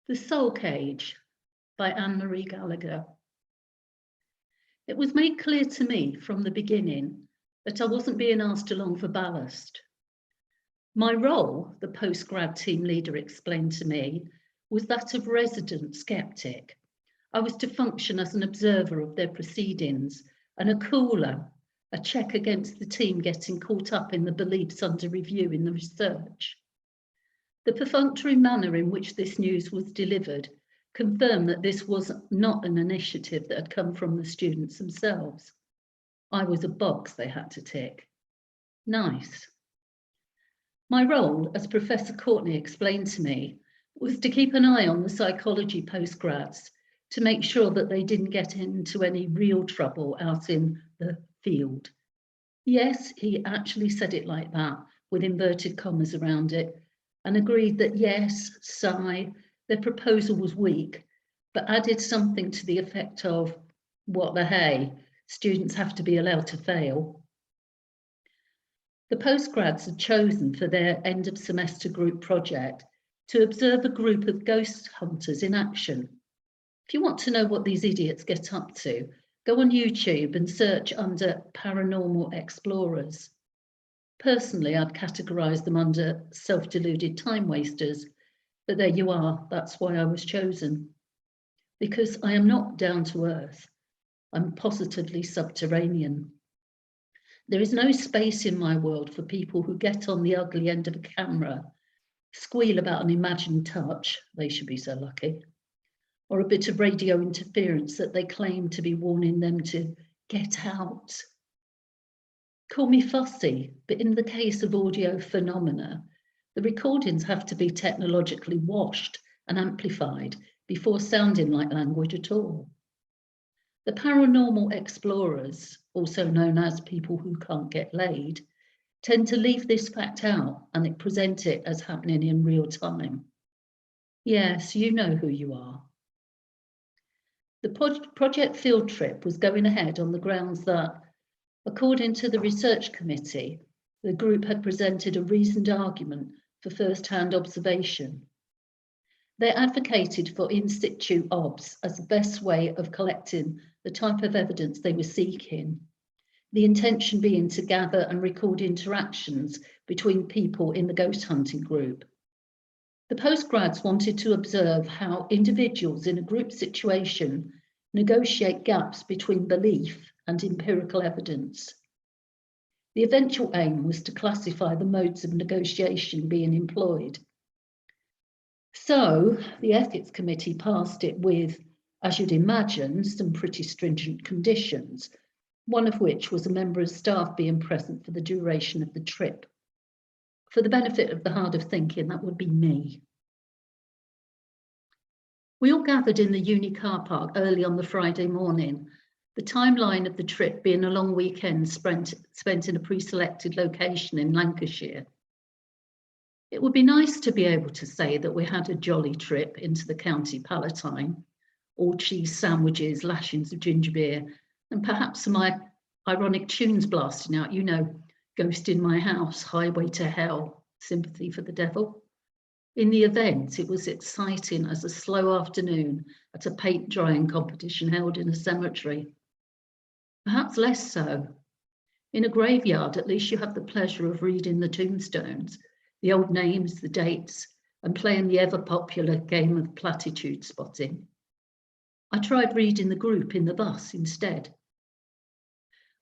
The Soul Cage by Anne-Marie Gallagher. It was made clear to me from the beginning that I wasn't being asked along for ballast. My role, the postgrad team leader explained to me, was that of resident skeptic. I was to function as an observer of their proceedings and a cooler, a check against the team getting caught up in the beliefs under review in the research. The perfunctory manner in which this news was delivered confirmed that this was not an initiative that had come from the students themselves. I was a box they had to tick. Nice. My role, as Professor Courtney explained to me, was to keep an eye on the psychology postgrads to make sure that they didn't get into any real trouble out in the field. Yes, he actually said it like that, with inverted commas around it, and agreed that yes, sigh, their proposal was weak, but added something to the effect of, what the hey, students have to be allowed to fail. The postgrads had chosen for their end of semester group project to observe a group of ghost hunters in action. If you want to know what these idiots get up to, go on YouTube and search under paranormal explorers. Personally, I'd categorise them under self-deluded time wasters, but there you are, that's why I was chosen. Because I am not down to earth, I'm positively subterranean. There is no space in my world for people who get on the ugly end of a camera, squeal about an imagined touch, they should be so lucky, or a bit of radio interference that they claim to be warning them to get out. Call me fussy, but in the case of audio phenomena, the recordings have to be technologically washed and amplified before sounding like language at all. The paranormal explorers, also known as people who can't get laid, tend to leave this fact out and present it as happening in real time. Yes, you know who you are. The project field trip was going ahead on the grounds that, according to the research committee, the group had presented a reasoned argument for first-hand observation. They advocated for in situ obs as the best way of collecting the type of evidence they were seeking, the intention being to gather and record interactions between people in the ghost hunting group. The postgrads wanted to observe how individuals in a group situation negotiate gaps between belief and empirical evidence. The eventual aim was to classify the modes of negotiation being employed. So the ethics committee passed it with, as you'd imagine, some pretty stringent conditions, one of which was a member of staff being present for the duration of the trip. For the benefit of the hard of thinking, that would be me. We all gathered in the uni car park early on the Friday morning, the timeline of the trip being a long weekend spent in a pre-selected location in Lancashire. It would be nice to be able to say that we had a jolly trip into the County Palatine, all cheese sandwiches, lashings of ginger beer, and perhaps some ironic tunes blasting out, you know, Ghost in My House, Highway to Hell, Sympathy for the Devil. In the event, it was exciting as a slow afternoon at a paint drying competition held in a cemetery. Perhaps less so. In a graveyard, at least you have the pleasure of reading the tombstones, the old names, the dates, and playing the ever-popular game of platitude spotting. I tried reading the group in the bus instead.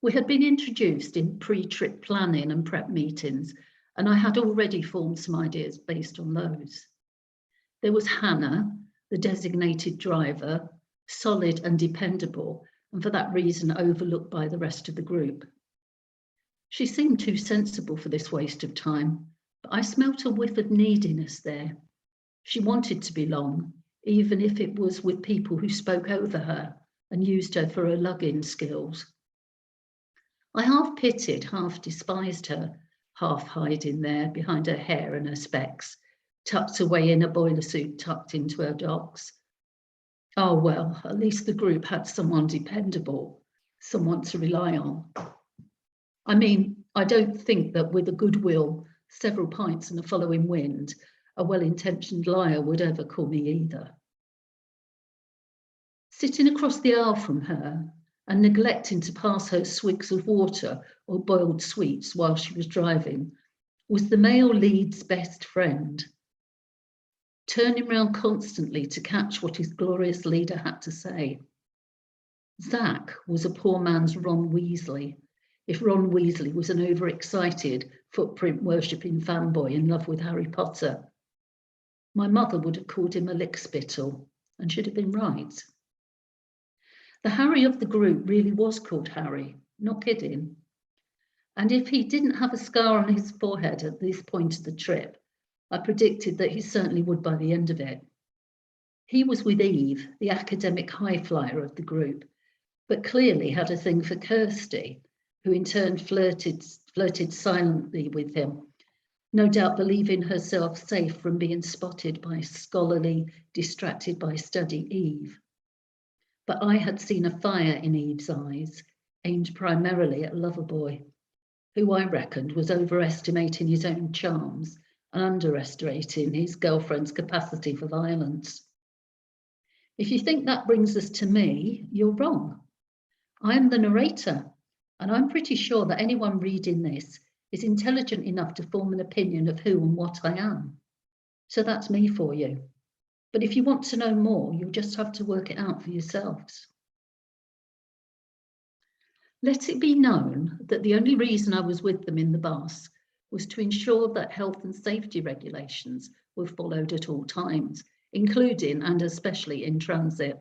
We had been introduced in pre-trip planning and prep meetings, and I had already formed some ideas based on those. There was Hannah, the designated driver, solid and dependable, and for that reason overlooked by the rest of the group. She seemed too sensible for this waste of time, but I smelt a whiff of neediness there. She wanted to belong, even if it was with people who spoke over her and used her for her lugging skills. I half pitied, half despised her, half hiding there behind her hair and her specs, tucked away in a boiler suit tucked into her docs. Oh well, at least the group had someone dependable, someone to rely on. I mean, I don't think that with a goodwill, several pints and a following wind, a well-intentioned liar would ever call me either. Sitting across the aisle from her and neglecting to pass her swigs of water or boiled sweets while she was driving was the male lead's best friend, turning round constantly to catch what his glorious leader had to say. Zach was a poor man's Ron Weasley, if Ron Weasley was an overexcited, footprint-worshipping fanboy in love with Harry Potter. My mother would have called him a lickspittle, and should have been right. The Harry of the group really was called Harry, not kidding. And if he didn't have a scar on his forehead at this point of the trip, I predicted that he certainly would by the end of it. He was with Eve, the academic high flyer of the group, but clearly had a thing for Kirsty, who in turn flirted silently with him, no doubt believing herself safe from being spotted by scholarly, distracted by study Eve. But I had seen a fire in Eve's eyes, aimed primarily at Loverboy, who I reckoned was overestimating his own charms and underestimating his girlfriend's capacity for violence. If you think that brings us to me, you're wrong. I am the narrator, and I'm pretty sure that anyone reading this is intelligent enough to form an opinion of who and what I am. So that's me for you. But if you want to know more, you'll just have to work it out for yourselves. Let it be known that the only reason I was with them in the bus was to ensure that health and safety regulations were followed at all times, including and especially in transit.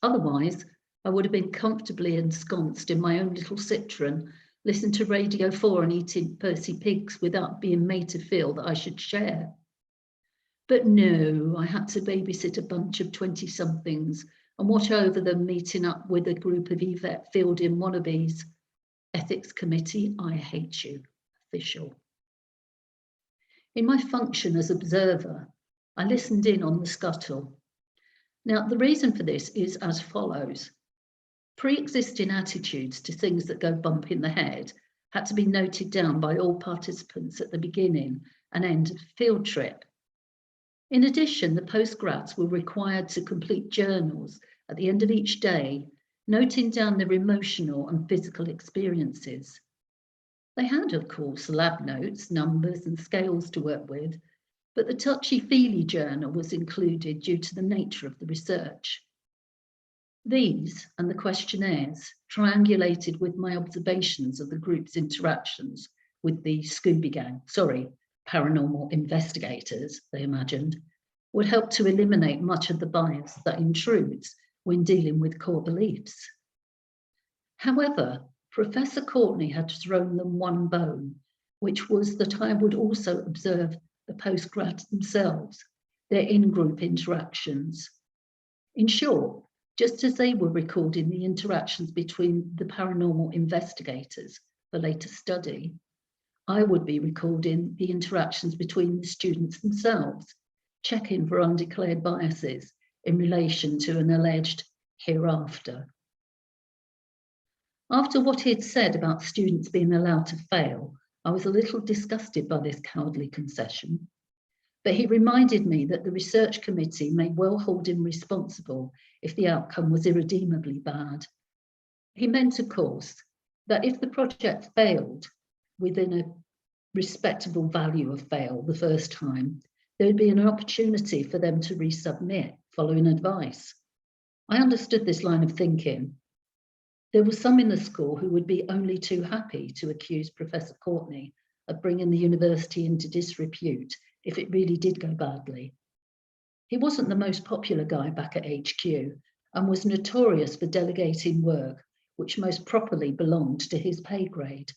Otherwise, I would have been comfortably ensconced in my own little Citroen, listening to Radio 4 and eating Percy Pigs without being made to feel that I should share. But no, I had to babysit a bunch of 20-somethings and watch over them meeting up with a group of Yvette Fielding wannabes. Ethics Committee, I hate you, official. In my function as observer, I listened in on the scuttle. Now, the reason for this is as follows. Pre-existing attitudes to things that go bump in the head had to be noted down by all participants at the beginning and end of the field trip. In addition, the postgrads were required to complete journals at the end of each day, noting down their emotional and physical experiences. They had, of course, lab notes, numbers and scales to work with, but the touchy-feely journal was included due to the nature of the research. These and the questionnaires triangulated with my observations of the group's interactions with the Scooby Gang, paranormal investigators, they imagined, would help to eliminate much of the bias that intrudes when dealing with core beliefs. However, Professor Courtney had thrown them one bone, which was that I would also observe the postgrads themselves, their in-group interactions. In short, just as they were recording the interactions between the paranormal investigators for later study, I would be recording the interactions between the students themselves, checking for undeclared biases in relation to an alleged hereafter. After what he had said about students being allowed to fail, I was a little disgusted by this cowardly concession. But he reminded me that the research committee may well hold him responsible if the outcome was irredeemably bad. He meant, of course, that if the project failed within a respectable value of fail the first time, there would be an opportunity for them to resubmit following advice. I understood this line of thinking. There were some in the school who would be only too happy to accuse Professor Courtney of bringing the university into disrepute if it really did go badly. He wasn't the most popular guy back at HQ and was notorious for delegating work which most properly belonged to his pay grade.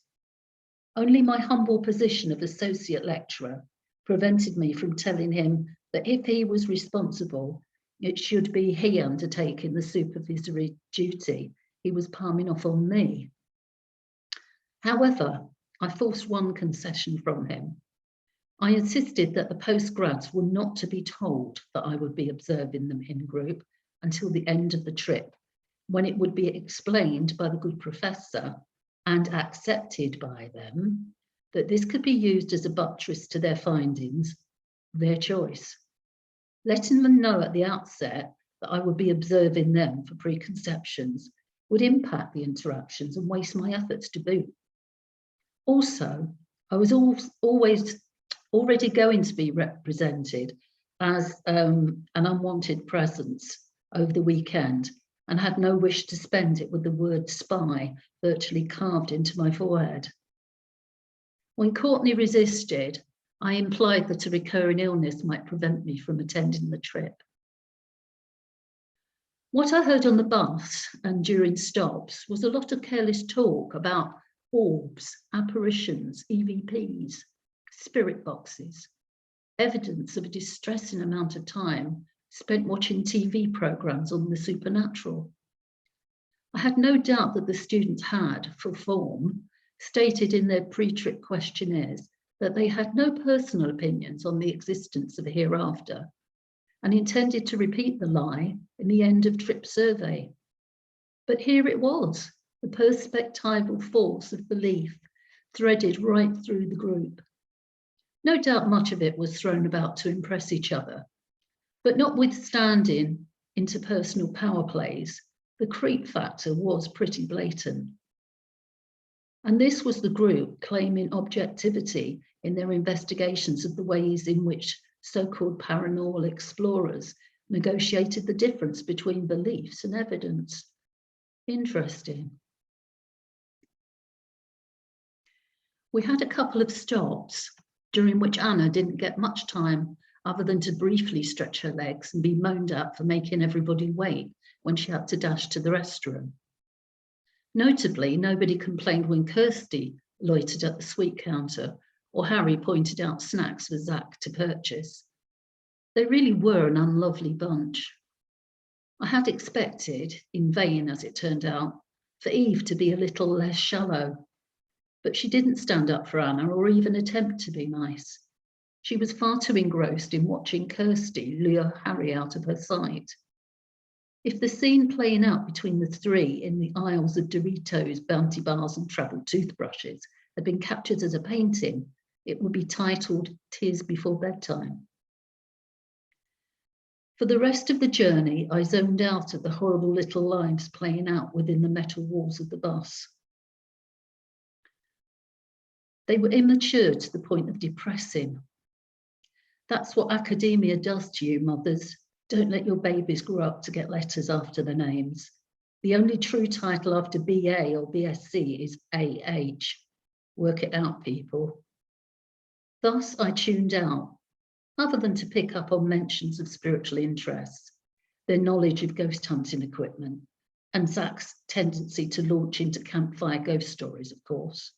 Only my humble position of associate lecturer prevented me from telling him that if he was responsible, it should be he undertaking the supervisory duty he was palming off on me. However, I forced one concession from him. I insisted that the postgrads were not to be told that I would be observing them in group until the end of the trip, when it would be explained by the good professor and accepted by them that this could be used as a buttress to their findings their choice. Letting them know at the outset that I would be observing them for preconceptions would impact the interactions and waste my efforts to boot. Also, I was always already going to be represented as an unwanted presence over the weekend and had no wish to spend it with the word spy virtually carved into my forehead. When Courtney resisted, I implied that a recurring illness might prevent me from attending the trip. What I heard on the bus and during stops was a lot of careless talk about orbs, apparitions, EVPs, spirit boxes, evidence of a distressing amount of time spent watching TV programs on the supernatural. I had no doubt that the students had, for form, stated in their pre-trip questionnaires that they had no personal opinions on the existence of a hereafter and intended to repeat the lie in the end of trip survey. But here it was, the perspectival force of belief threaded right through the group. No doubt much of it was thrown about to impress each other, but notwithstanding interpersonal power plays, the creep factor was pretty blatant. And this was the group claiming objectivity in their investigations of the ways in which so-called paranormal explorers negotiated the difference between beliefs and evidence. Interesting. We had a couple of stops during which Anna didn't get much time other than to briefly stretch her legs and be moaned at for making everybody wait when she had to dash to the restroom. Notably, nobody complained when Kirsty loitered at the sweet counter or Harry pointed out snacks for Zach to purchase. They really were an unlovely bunch. I had expected, in vain as it turned out, for Eve to be a little less shallow, but she didn't stand up for Anna or even attempt to be nice. She was far too engrossed in watching Kirsty lure Harry out of her sight. If the scene playing out between the three in the aisles of Doritos, Bounty Bars and travel toothbrushes had been captured as a painting, it would be titled Tears Before Bedtime. For the rest of the journey, I zoned out at the horrible little lives playing out within the metal walls of the bus. They were immature to the point of depressing. That's what academia does to you, mothers. Don't let your babies grow up to get letters after their names. The only true title after BA or BSc is AH. Work it out, people. Thus, I tuned out, other than to pick up on mentions of spiritual interests, their knowledge of ghost hunting equipment, and Zach's tendency to launch into campfire ghost stories, of course.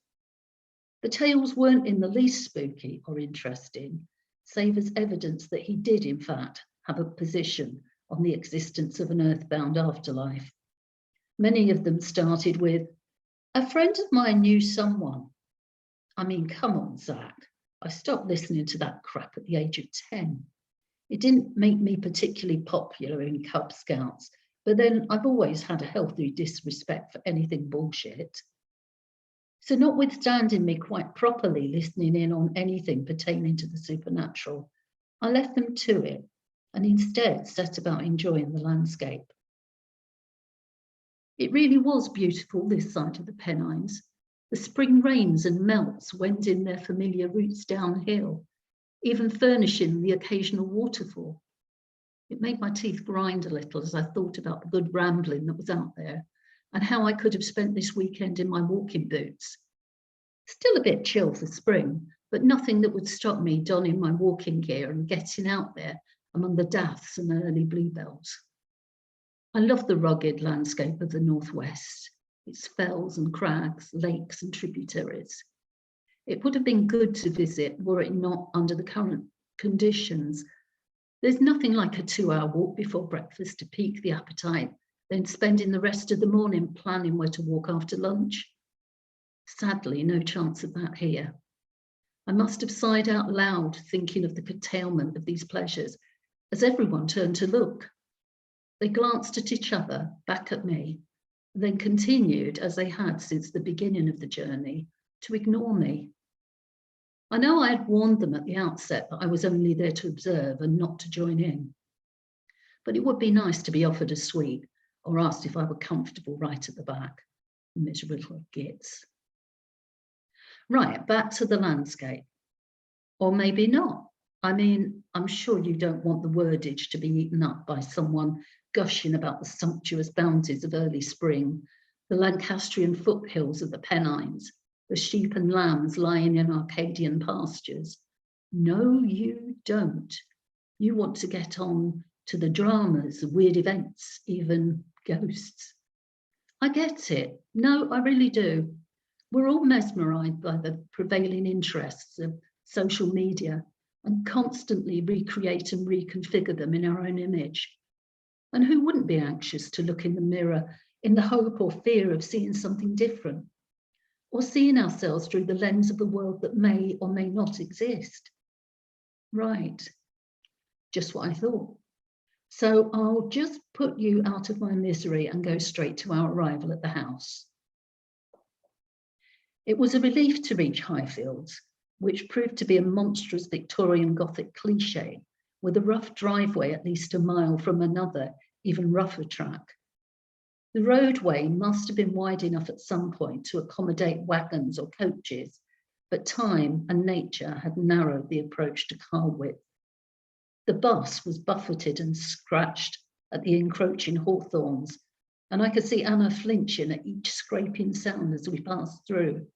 The tales weren't in the least spooky or interesting, save as evidence that he did, in fact, have a position on the existence of an earthbound afterlife. Many of them started with, "A friend of mine knew someone." I mean, come on, Zach. I stopped listening to that crap at the age of 10. It didn't make me particularly popular in Cub Scouts, but then I've always had a healthy disrespect for anything bullshit. So notwithstanding me quite properly listening in on anything pertaining to the supernatural, I left them to it and instead set about enjoying the landscape. It really was beautiful, this side of the Pennines. The spring rains and melts wending their familiar routes downhill, even furnishing the occasional waterfall. It made my teeth grind a little as I thought about the good rambling that was out there and how I could have spent this weekend in my walking boots. Still a bit chill for spring, but nothing that would stop me donning my walking gear and getting out there among the daffs and early bluebells. I love the rugged landscape of the Northwest, its fells and crags, lakes and tributaries. It would have been good to visit were it not under the current conditions. There's nothing like a 2-hour walk before breakfast to pique the appetite, then spending the rest of the morning planning where to walk after lunch. Sadly, no chance of that here. I must have sighed out loud, thinking of the curtailment of these pleasures, as everyone turned to look. They glanced at each other, back at me, and then continued, as they had since the beginning of the journey, to ignore me. I know I had warned them at the outset that I was only there to observe and not to join in. But it would be nice to be offered a suite or asked if I were comfortable right at the back. Miserable little gits. Right, back to the landscape. Or maybe not. I mean, I'm sure you don't want the wordage to be eaten up by someone gushing about the sumptuous bounties of early spring, the Lancastrian foothills of the Pennines, the sheep and lambs lying in Arcadian pastures. No, you don't. You want to get on to the dramas, weird events, even ghosts. I get it. No, I really do. We're all mesmerised by the prevailing interests of social media and constantly recreate and reconfigure them in our own image. And who wouldn't be anxious to look in the mirror in the hope or fear of seeing something different, or seeing ourselves through the lens of the world that may or may not exist? Right, just what I thought. So I'll just put you out of my misery and go straight to our arrival at the house. It was a relief to reach Highfields, which proved to be a monstrous Victorian Gothic cliché, with a rough driveway at least a mile from another, even rougher track. The roadway must have been wide enough at some point to accommodate wagons or coaches, but time and nature had narrowed the approach to car width. The bus was buffeted and scratched at the encroaching hawthorns, and I could see Anna flinching at each scraping sound as we passed through.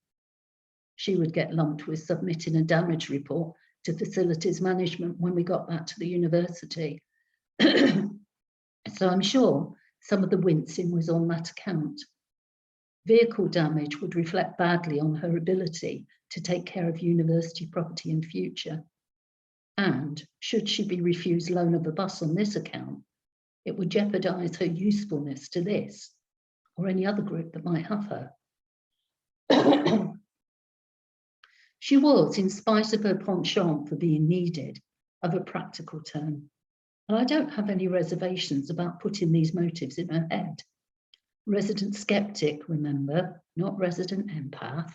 She would get lumped with submitting a damage report to facilities management when we got back to the university. So I'm sure some of the wincing was on that account. Vehicle damage would reflect badly on her ability to take care of university property in future. And should she be refused loan of a bus on this account, it would jeopardise her usefulness to this or any other group that might have her. She was, in spite of her penchant for being needed, of a practical turn. And I don't have any reservations about putting these motives in her head. Resident skeptic, remember, not resident empath.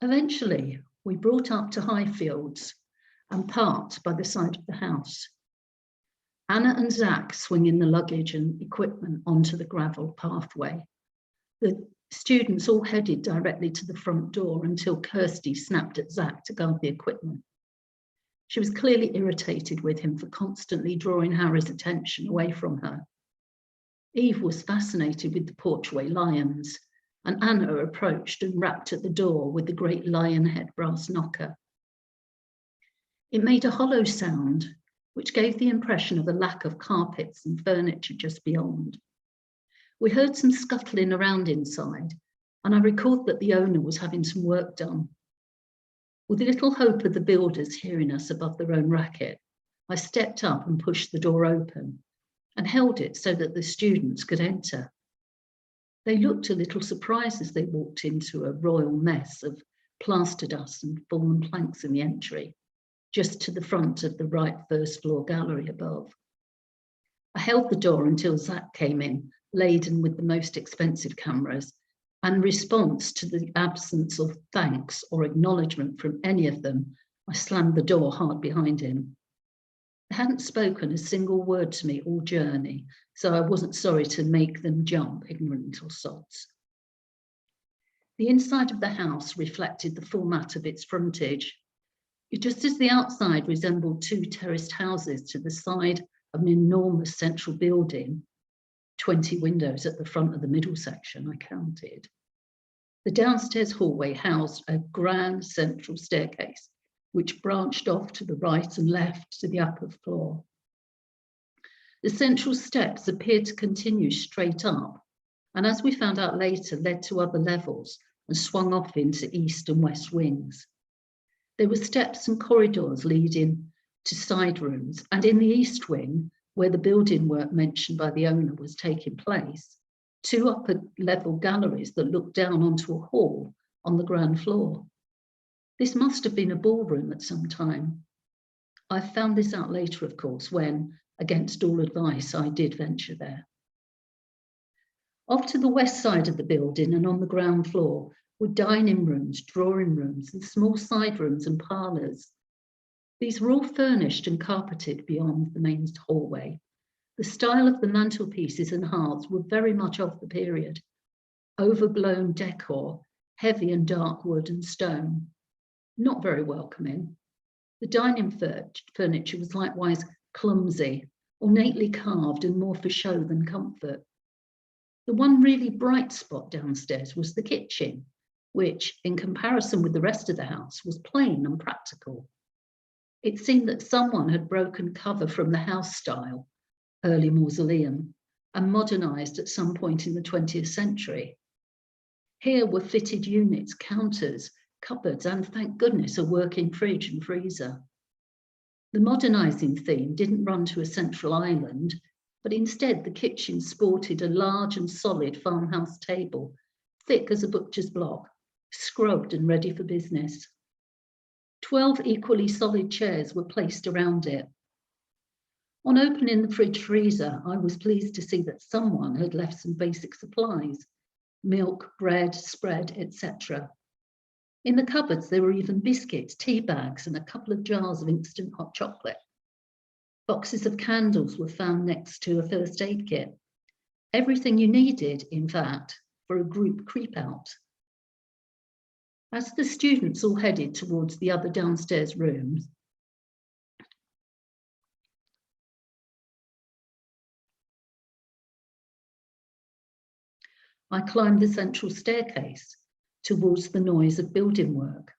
Eventually, we brought up to Highfields and parked by the side of the house. Anna and Zach swinging the luggage and equipment onto the gravel pathway. The students all headed directly to the front door until Kirsty snapped at Zach to guard the equipment. She was clearly irritated with him for constantly drawing Harry's attention away from her. Eve was fascinated with the porchway lions, and Anna approached and rapped at the door with the great lion head brass knocker. It made a hollow sound, which gave the impression of a lack of carpets and furniture just beyond. We heard some scuttling around inside, and I recalled that the owner was having some work done. With little hope of the builders hearing us above their own racket, I stepped up and pushed the door open and held it so that the students could enter. They looked a little surprised as they walked into a royal mess of plaster dust and fallen planks in the entry, just to the front of the right first floor gallery above. I held the door until Zach came in, laden with the most expensive cameras, and in response to the absence of thanks or acknowledgement from any of them, I slammed the door hard behind him. They hadn't spoken a single word to me all journey, so I wasn't sorry to make them jump, ignorant little sods. The inside of the house reflected the format of its frontage. Just as the outside resembled two terraced houses to the side of an enormous central building, 20 windows at the front of the middle section, I counted. The downstairs hallway housed a grand central staircase, which branched off to the right and left to the upper floor. The central steps appeared to continue straight up, and as we found out later, led to other levels and swung off into east and west wings. There were steps and corridors leading to side rooms, and in the east wing, where the building work mentioned by the owner was taking place, two upper level galleries that looked down onto a hall on the ground floor. This must have been a ballroom at some time. I found this out later, of course, when, against all advice, I did venture there. Off to the west side of the building and on the ground floor were dining rooms, drawing rooms, and small side rooms and parlours. These were all furnished and carpeted beyond the main hallway. The style of the mantelpieces and hearths were very much of the period. Overblown decor, heavy and dark wood and stone. Not very welcoming. The dining furniture was likewise clumsy, ornately carved and more for show than comfort. The one really bright spot downstairs was the kitchen, which, in comparison with the rest of the house, was plain and practical. It seemed that someone had broken cover from the house style, early mausoleum, and modernised at some point in the 20th century. Here were fitted units, counters, cupboards, and thank goodness, a working fridge and freezer. The modernising theme didn't run to a central island, but instead the kitchen sported a large and solid farmhouse table, thick as a butcher's block, scrubbed and ready for business. 12 equally solid chairs were placed around it. On opening the fridge freezer, I was pleased to see that someone had left some basic supplies, milk, bread, spread, etc. In the cupboards, there were even biscuits, tea bags, and a couple of jars of instant hot chocolate. Boxes of candles were found next to a first aid kit. Everything you needed, in fact, for a group creep out. As the students all headed towards the other downstairs rooms, I climbed the central staircase towards the noise of building work.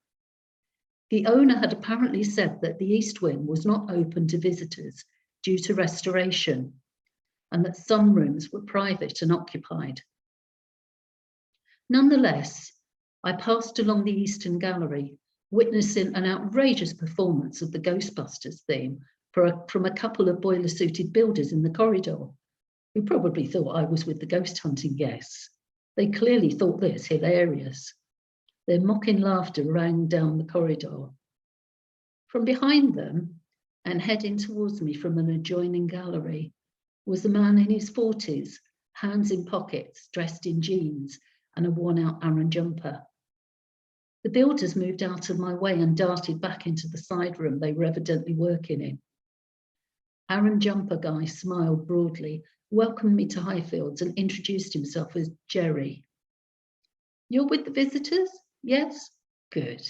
The owner had apparently said that the east wing was not open to visitors due to restoration, and that some rooms were private and occupied. Nonetheless, I passed along the eastern gallery, witnessing an outrageous performance of the Ghostbusters theme from a couple of boiler-suited builders in the corridor, who probably thought I was with the ghost hunting guests. They clearly thought this hilarious. Their mocking laughter rang down the corridor. From behind them, and heading towards me from an adjoining gallery, was a man in his 40s, hands in pockets, dressed in jeans and a worn-out Aran jumper. The builders moved out of my way and darted back into the side room they were evidently working in. Aran jumper guy smiled broadly, welcomed me to Highfields and introduced himself as Jerry. "You're with the visitors? Yes? Good."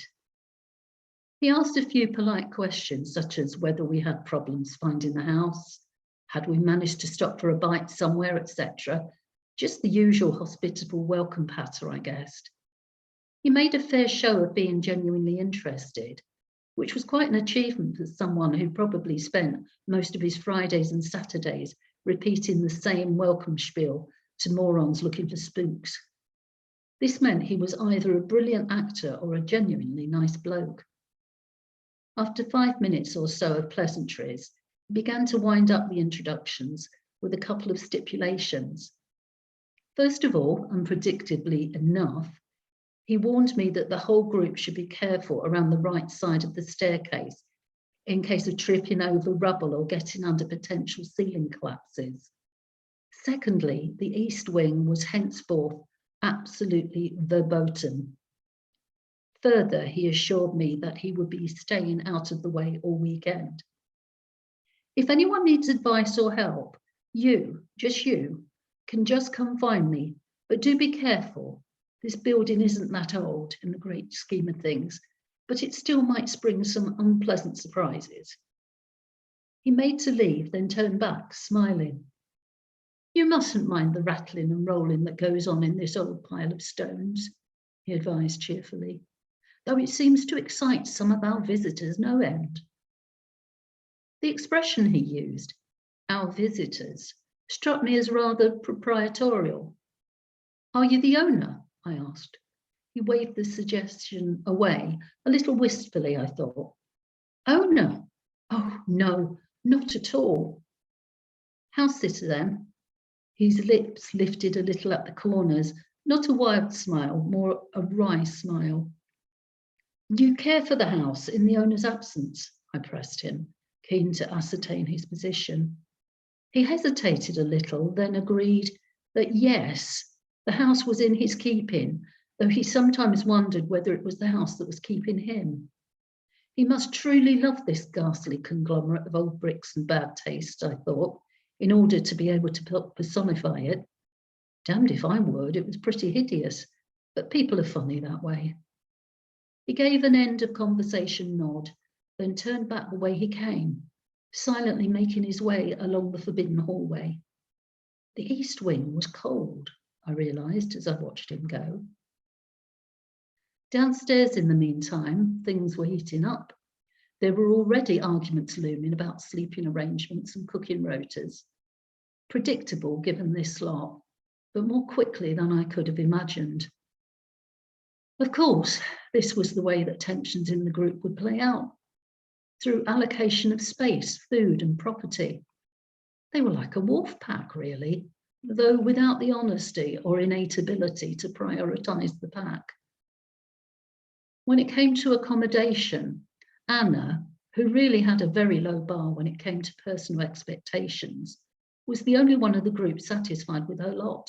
He asked a few polite questions, such as whether we had problems finding the house, had we managed to stop for a bite somewhere, etc. Just the usual hospitable welcome patter, I guessed. He made a fair show of being genuinely interested, which was quite an achievement for someone who probably spent most of his Fridays and Saturdays repeating the same welcome spiel to morons looking for spooks. This meant he was either a brilliant actor or a genuinely nice bloke. After 5 minutes or so of pleasantries, he began to wind up the introductions with a couple of stipulations. First of all, unpredictably enough, he warned me that the whole group should be careful around the right side of the staircase in case of tripping over rubble or getting under potential ceiling collapses. Secondly, the east wing was henceforth absolutely verboten. Further, he assured me that he would be staying out of the way all weekend. If anyone needs advice or help, you, can just come find me, but do be careful. This building isn't that old in the great scheme of things, but it still might spring some unpleasant surprises. He made to leave, then turned back, smiling. "You mustn't mind the rattling and rolling that goes on in this old pile of stones," he advised cheerfully, "though it seems to excite some of our visitors no end." The expression he used, "our visitors," struck me as rather proprietorial. "Are you the owner?" I asked. He waved the suggestion away, a little wistfully, I thought. "Owner? Oh, no, not at all." "House sitter then?" His lips lifted a little at the corners, not a wild smile, more a wry smile. "Do you care for the house in the owner's absence?" I pressed him, keen to ascertain his position. He hesitated a little, then agreed that yes, the house was in his keeping, though he sometimes wondered whether it was the house that was keeping him. He must truly love this ghastly conglomerate of old bricks and bad taste, I thought, in order to be able to personify it. Damned if I would, it was pretty hideous, but people are funny that way. He gave an end of conversation nod, then turned back the way he came, silently making his way along the forbidden hallway. The east wing was cold, I realised as I watched him go. Downstairs, in the meantime, things were heating up. There were already arguments looming about sleeping arrangements and cooking rotas. Predictable given this lot, but more quickly than I could have imagined. Of course, this was the way that tensions in the group would play out, through allocation of space, food and property. They were like a wolf pack, really, though without the honesty or innate ability to prioritise the pack. When it came to accommodation, Anna, who really had a very low bar when it came to personal expectations, was the only one of the group satisfied with her lot.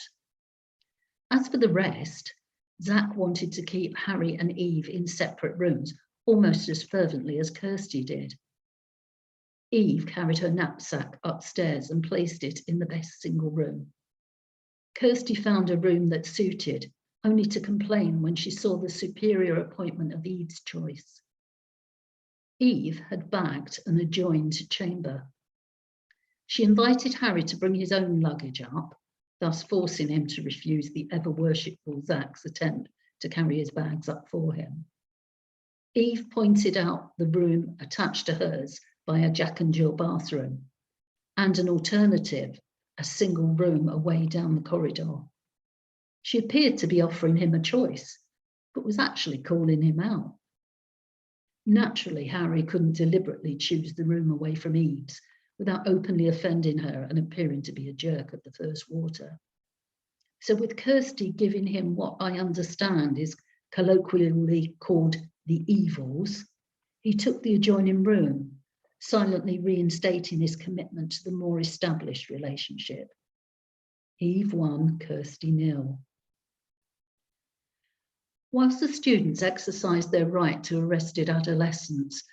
As for the rest, Zach wanted to keep Harry and Eve in separate rooms almost as fervently as Kirsty did. Eve carried her knapsack upstairs and placed it in the best single room. Kirsty found a room that suited, only to complain when she saw the superior appointment of Eve's choice. Eve had bagged an adjoined chamber. She invited Harry to bring his own luggage up, thus forcing him to refuse the ever-worshipful Zach's attempt to carry his bags up for him. Eve pointed out the room attached to hers by a Jack and Jill bathroom, and an alternative, a single room away down the corridor. She appeared to be offering him a choice, but was actually calling him out. Naturally, Harry couldn't deliberately choose the room away from Eve's without openly offending her and appearing to be a jerk at the first water. So with Kirsty giving him what I understand is colloquially called the evils, he took the adjoining room, silently reinstating his commitment to the more established relationship. Eve won, Kirsty nil. Whilst the students exercised their right to arrested adolescence,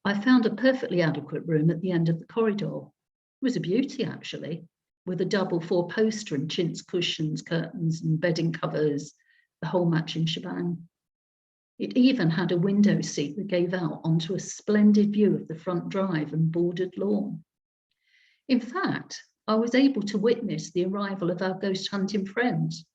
I found a perfectly adequate room at the end of the corridor. It was a beauty, actually, with a double four-poster and chintz cushions, curtains and bedding covers, the whole matching shebang. It even had a window seat that gave out onto a splendid view of the front drive and bordered lawn. In fact, I was able to witness the arrival of our ghost hunting friends.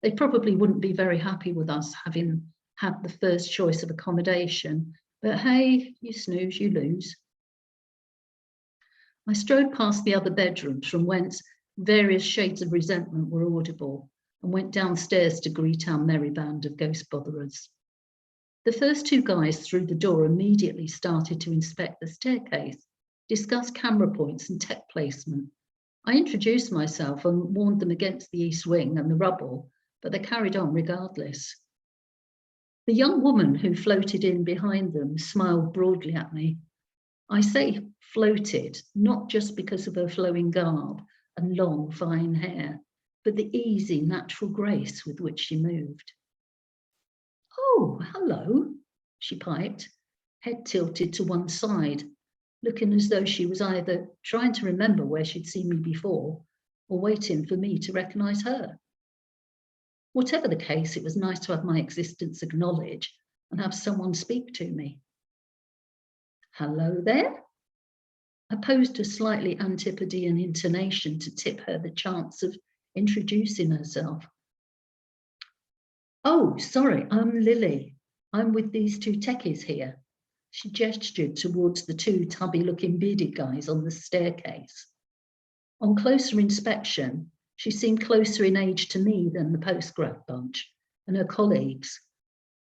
They probably wouldn't be very happy with us having had the first choice of accommodation, but hey, you snooze, you lose. I strode past the other bedrooms from whence various shades of resentment were audible and went downstairs to greet our merry band of ghost botherers. The first two guys through the door immediately started to inspect the staircase, discuss camera points and tech placement. I introduced myself and warned them against the east wing and the rubble, but they carried on regardless. The young woman who floated in behind them smiled broadly at me. I say floated, not just because of her flowing garb and long, fine hair, but the easy, natural grace with which she moved. "Oh, hello," she piped, head tilted to one side, looking as though she was either trying to remember where she'd seen me before or waiting for me to recognise her. Whatever the case, it was nice to have my existence acknowledged and have someone speak to me. "Hello there." I posed a slightly Antipodean intonation to tip her the chance of introducing herself. "Oh, sorry, I'm Lily. I'm with these two techies here." She gestured towards the two tubby-looking bearded guys on the staircase. On closer inspection, she seemed closer in age to me than the postgrad bunch and her colleagues.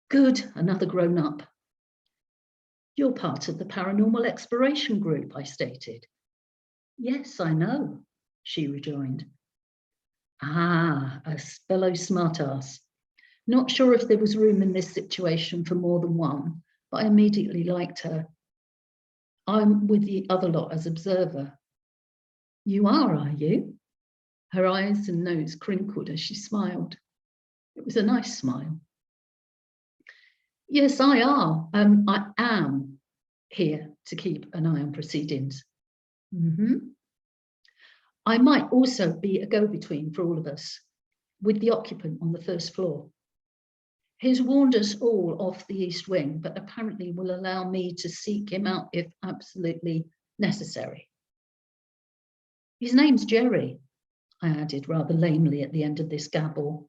Good, another grown-up. "You're part of the paranormal exploration group," I stated. "Yes, I know," she rejoined. "Ah, a fellow smartass. Not sure if there was room in this situation for more than one, but I immediately liked her. I'm with the other lot as observer." "You are you?" Her eyes and nose crinkled as she smiled. It was a nice smile. Yes, I am here to keep an eye on proceedings. I might also be a go-between for all of us, with the occupant on the first floor. He's warned us all off the east wing, but apparently will allow me to seek him out if absolutely necessary. His name's Jerry, I added rather lamely at the end of this gabble.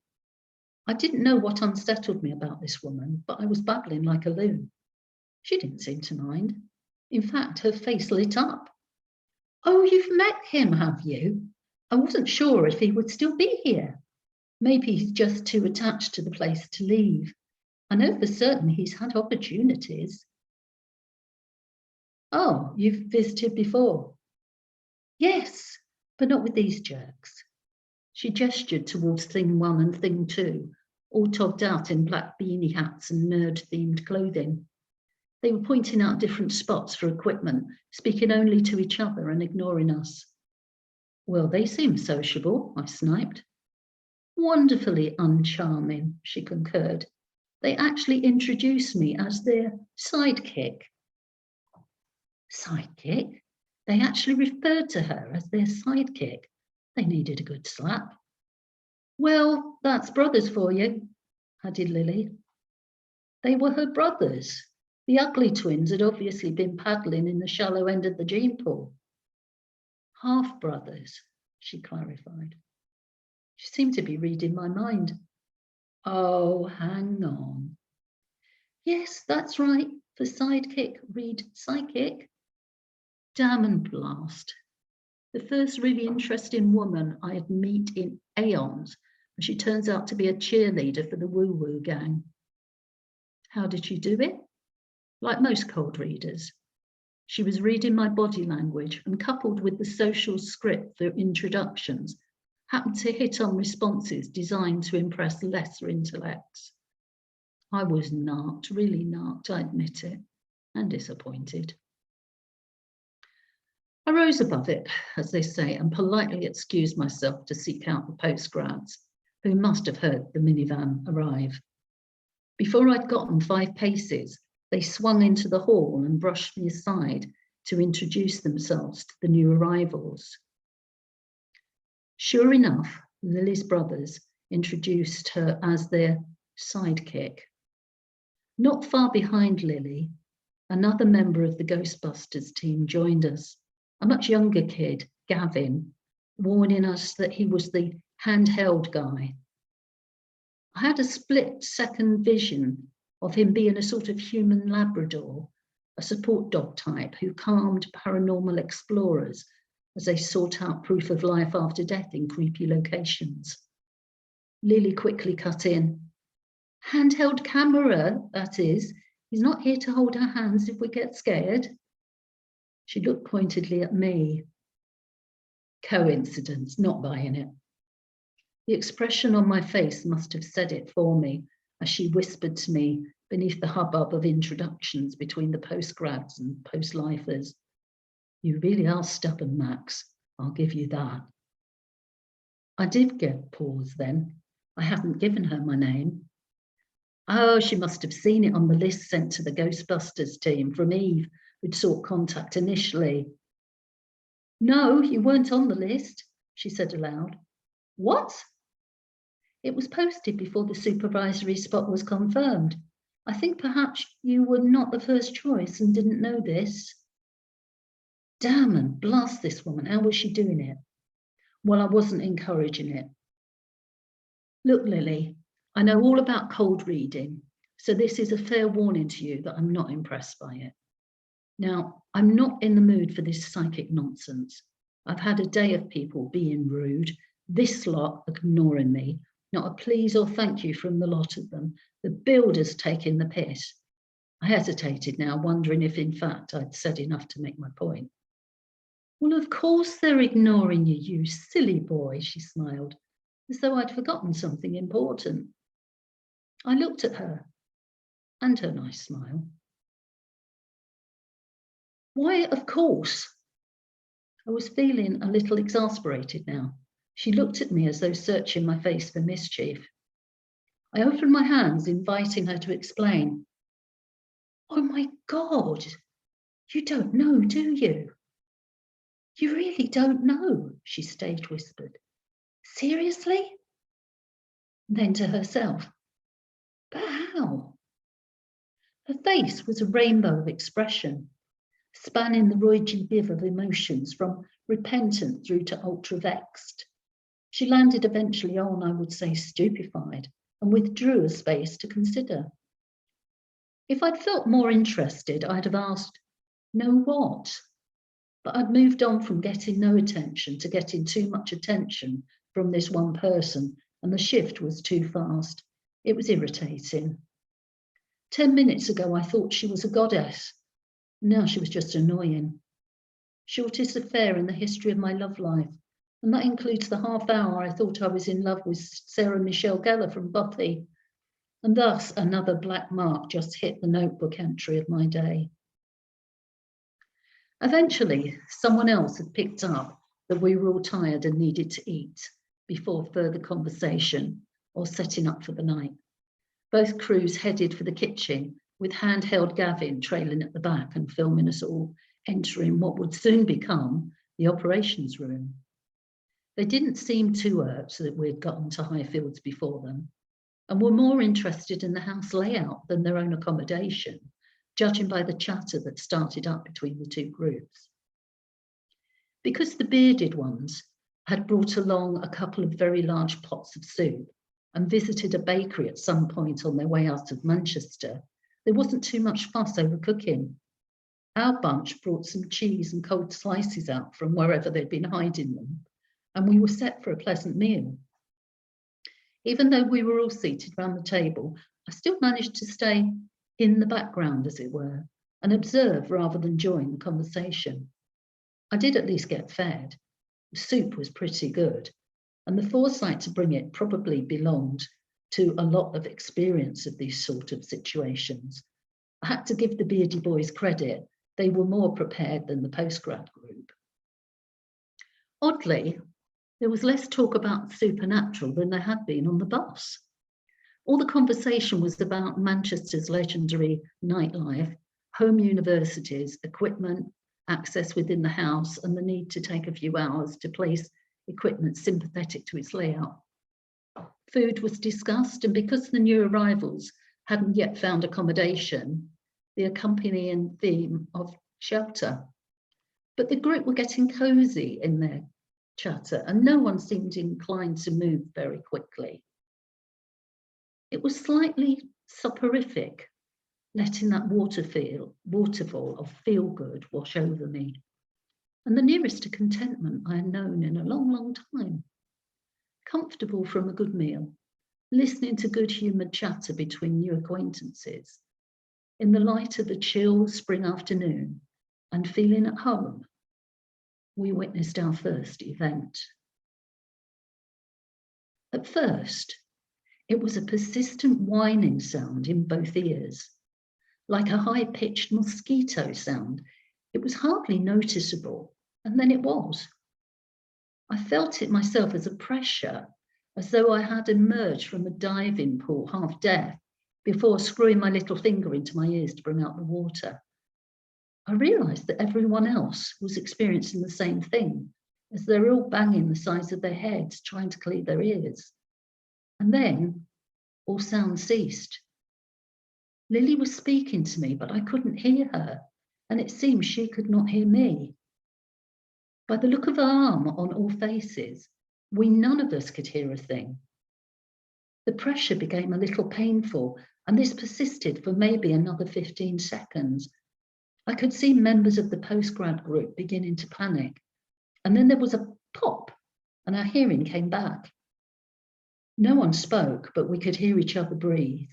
I didn't know what unsettled me about this woman, but I was babbling like a loon. She didn't seem to mind. In fact, her face lit up. Oh, you've met him, have you? I wasn't sure if he would still be here. Maybe he's just too attached to the place to leave. I know for certain he's had opportunities. Oh, you've visited before? Yes, but not with these jerks. She gestured towards thing 1 and thing 2, all togged out in black beanie hats and nerd-themed clothing. They were pointing out different spots for equipment, speaking only to each other and ignoring us. Well, they seem sociable, I sniped. Wonderfully uncharming, she concurred. They actually introduced me as their sidekick. Sidekick? They actually referred to her as their sidekick. They needed a good slap. Well, that's brothers for you, added Lily. They were her brothers. The ugly twins had obviously been paddling in the shallow end of the gene pool. Half-brothers, she clarified. She seemed to be reading my mind. Oh, hang on. Yes, that's right. For sidekick, read psychic. Damn and blast. The first really interesting woman I had met in aeons, and she turns out to be a cheerleader for the woo-woo gang. How did she do it? Like most cold readers. She was reading my body language and, coupled with the social script for introductions, happened to hit on responses designed to impress lesser intellects. I was narked, really narked, I admit it, and disappointed. I rose above it, as they say, and politely excused myself to seek out the postgrads, who must have heard the minivan arrive. Before I'd gotten 5 paces, they swung into the hall and brushed me aside to introduce themselves to the new arrivals. Sure enough, Lily's brothers introduced her as their sidekick. Not far behind Lily, another member of the Ghostbusters team joined us, a much younger kid, Gavin, warning us that he was the handheld guy. I had a split-second vision of him being a sort of human Labrador, a support dog type who calmed paranormal explorers as they sought out proof of life after death in creepy locations. Lily quickly cut in. Handheld camera, that is. He's not here to hold our hands if we get scared. She looked pointedly at me. Coincidence, not buying it. The expression on my face must have said it for me as she whispered to me beneath the hubbub of introductions between the postgrads and post-lifers. You really are stubborn, Max. I'll give you that. I did get pause then. I hadn't given her my name. Oh, she must have seen it on the list sent to the Ghostbusters team from Eve, who'd sought contact initially. No, you weren't on the list, she said aloud. What? It was posted before the supervisory spot was confirmed. I think perhaps you were not the first choice and didn't know this. Damn and blast this woman, how was she doing it? Well, I wasn't encouraging it. Look, Lily, I know all about cold reading, so this is a fair warning to you that I'm not impressed by it. Now, I'm not in the mood for this psychic nonsense. I've had a day of people being rude, this lot ignoring me, not a please or thank you from the lot of them. The builders taking the piss. I hesitated now, wondering if in fact I'd said enough to make my point. Well, of course they're ignoring you, you silly boy, she smiled, as though I'd forgotten something important. I looked at her and her nice smile. Why, of course? I was feeling a little exasperated now. She looked at me as though searching my face for mischief. I opened my hands, inviting her to explain. "Oh my God, you don't know, do you? You really don't know," she stage whispered. "Seriously?" Then to herself, "But how?" Her face was a rainbow of expression, spanning the Roy G. Biv of emotions from repentant through to ultra-vexed. She landed eventually on, I would say, stupefied, and withdrew a space to consider. If I'd felt more interested, I'd have asked, "No what?" But I'd moved on from getting no attention to getting too much attention from this one person, and the shift was too fast. It was irritating. 10 minutes ago, I thought she was a goddess. Now she was just annoying. Shortest affair in the history of my love life, and that includes the half hour I thought I was in love with Sarah Michelle Gellar from Buffy, and thus another black mark just hit the notebook entry of my day. Eventually, someone else had picked up that we were all tired and needed to eat before further conversation or setting up for the night. Both crews headed for the kitchen, with handheld Gavin trailing at the back and filming us all entering what would soon become the operations room. They didn't seem too irked that we'd gotten to Highfields before them, and were more interested in the house layout than their own accommodation, judging by the chatter that started up between the two groups. Because the bearded ones had brought along a couple of very large pots of soup and visited a bakery at some point on their way out of Manchester, there wasn't too much fuss over cooking. Our bunch brought some cheese and cold slices out from wherever they'd been hiding them, and we were set for a pleasant meal. Even though we were all seated round the table, I still managed to stay in the background, as it were, and observe rather than join the conversation. I did at least get fed. The soup was pretty good, and the foresight to bring it probably belonged to a lot of experience of these sort of situations. I had to give the beardy boys credit. They were more prepared than the postgrad group. Oddly, there was less talk about the supernatural than there had been on the bus. All the conversation was about Manchester's legendary nightlife, home universities, equipment, access within the house, and the need to take a few hours to place equipment sympathetic to its layout. Food was discussed, and because the new arrivals hadn't yet found accommodation, the accompanying theme of shelter. But the group were getting cosy in their chatter, and no one seemed inclined to move very quickly. It was slightly soporific, letting that waterfall of feel-good wash over me, and the nearest to contentment I had known in a long, long time. Comfortable from a good meal, listening to good-humoured chatter between new acquaintances, in the light of a chill spring afternoon, and feeling at home, we witnessed our first event. At first, it was a persistent whining sound in both ears, like a high-pitched mosquito sound. It was hardly noticeable, and then it was. I felt it myself as a pressure, as though I had emerged from a diving pool half deaf before screwing my little finger into my ears to bring out the water. I realised that everyone else was experiencing the same thing, as they were all banging the sides of their heads, trying to clear their ears. And then all sound ceased. Lily was speaking to me, but I couldn't hear her, and it seemed she could not hear me. By the look of alarm on all faces, we none of us could hear a thing. The pressure became a little painful, and this persisted for maybe another 15 seconds. I could see members of the postgrad group beginning to panic, and then there was a pop, and our hearing came back. No one spoke, but we could hear each other breathe.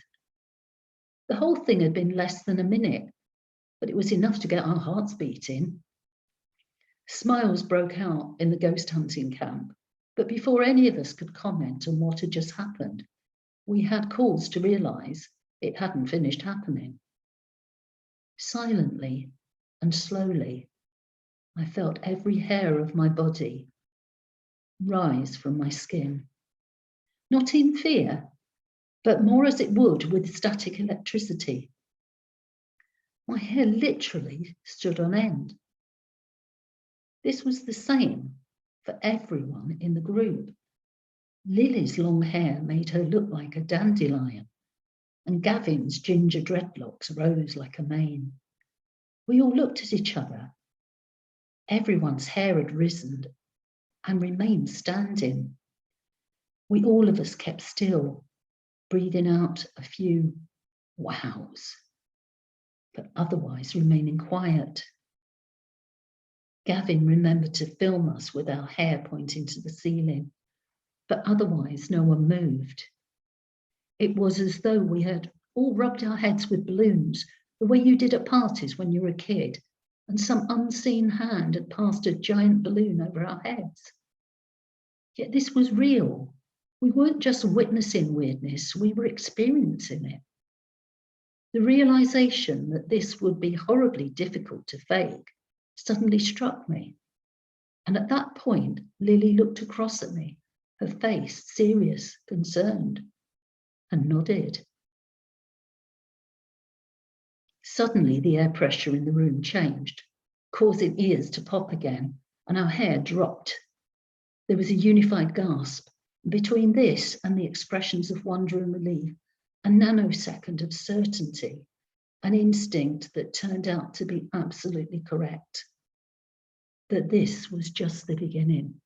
The whole thing had been less than a minute, but it was enough to get our hearts beating. Smiles broke out in the ghost hunting camp, but before any of us could comment on what had just happened, we had cause to realise it hadn't finished happening. Silently and slowly, I felt every hair of my body rise from my skin. Not in fear, but more as it would with static electricity. My hair literally stood on end. This was the same for everyone in the group. Lily's long hair made her look like a dandelion, and Gavin's ginger dreadlocks rose like a mane. We all looked at each other. Everyone's hair had risen and remained standing. We all of us kept still, breathing out a few wows, but otherwise remaining quiet. Gavin remembered to film us with our hair pointing to the ceiling, but otherwise no one moved. It was as though we had all rubbed our heads with balloons, the way you did at parties when you were a kid, and some unseen hand had passed a giant balloon over our heads. Yet this was real. We weren't just witnessing weirdness, we were experiencing it. The realization that this would be horribly difficult to fake suddenly struck me. And at that point, Lily looked across at me, her face serious, concerned, and nodded. Suddenly, the air pressure in the room changed, causing ears to pop again, and our hair dropped. There was a unified gasp. Between this and the expressions of wonder and relief, a nanosecond of certainty, an instinct that turned out to be absolutely correct. That this was just the beginning.